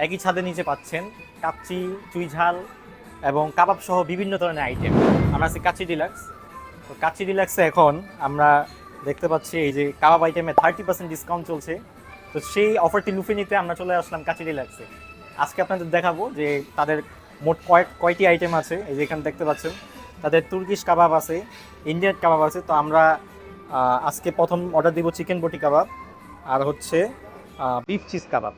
একই ছাদের নিচে পাচ্ছেন কাচ্চি, চুই ঝাল এবং কাবাব সহ বিভিন্ন ধরনের আইটেম। আমরা আছি কাচ্চি ডিলাক্স। তো কাচ্চি ডিলাক্সে এখন আমরা দেখতে পাচ্ছি এই যে কাবাব আইটেমে 30% ডিসকাউন্ট চলছে। তো সেই অফারটি লুফে নিতে আমরা চলে আসলাম কাচ্চি ডিলাক্সে। আজকে আপনাদের দেখাবো যে তাদের মোট কয়টি আইটেম আছে। এই যে এখানে দেখতে পাচ্ছেন তাদের তুর্কিশ কাবাব আছে, ইন্ডিয়ান কাবাব আছে। তো আমরা আজকে প্রথম অর্ডার দিব চিকেন বটি কাবাব আর হচ্ছে বিফ চিজ কাবাব।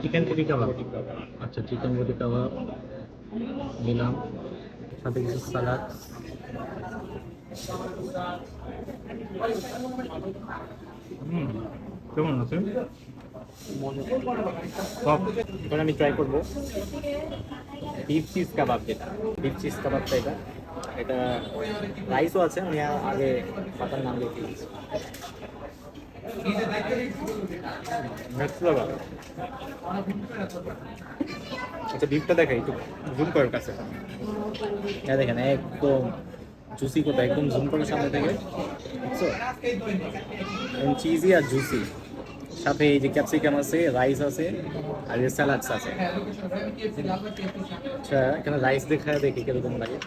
চিকেন বটি কাবাব, আচ্ছা চিকেন বটি কাবাব নিলাম, সাথে কিছু সালাদ। কেমন আছে? এবার আমি ট্রাই করবো বিফ চিজ কাবাব, যেটা বিফ চিজ কাবাবটা এটা এটা রাইসও আছে, আমি আগে পাতার নাম লিখে দিয়েছি। আচ্ছা বিফটা দেখাই একটু, জুম করার কাছে। হ্যাঁ দেখেন একদম জুসি, কোথায় একদম জুম করে সামনে থেকে, বুঝছো? চিজি আর জুসি, সাথে এই যে ক্যাপসিকাম আছে, রাইস আছে আর এই স্যালাডস আছে। আচ্ছা এখানে রাইস দেখা দেখি কিরকম লাগে।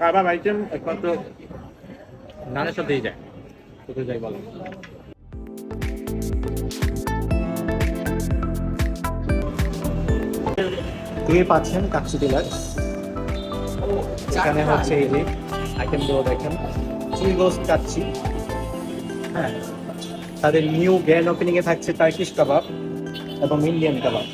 কাবাব আইটেম একমাত্র নানের সাথেই যায়, কোথায় যাই বলো। দিয়ে পাচ্ছেন কাচ্চি ডিলাক্স। এখানে হচ্ছে এই যে আইটেমগুলো দেখেন, চিলি রোস্ট কাচ্চি, হ্যাঁ, তাদের নিউ গ্র্যান্ড ওপেনিং এ থাকছে টার্কিশ কাবাব এবং ইন্ডিয়ান কাবাব।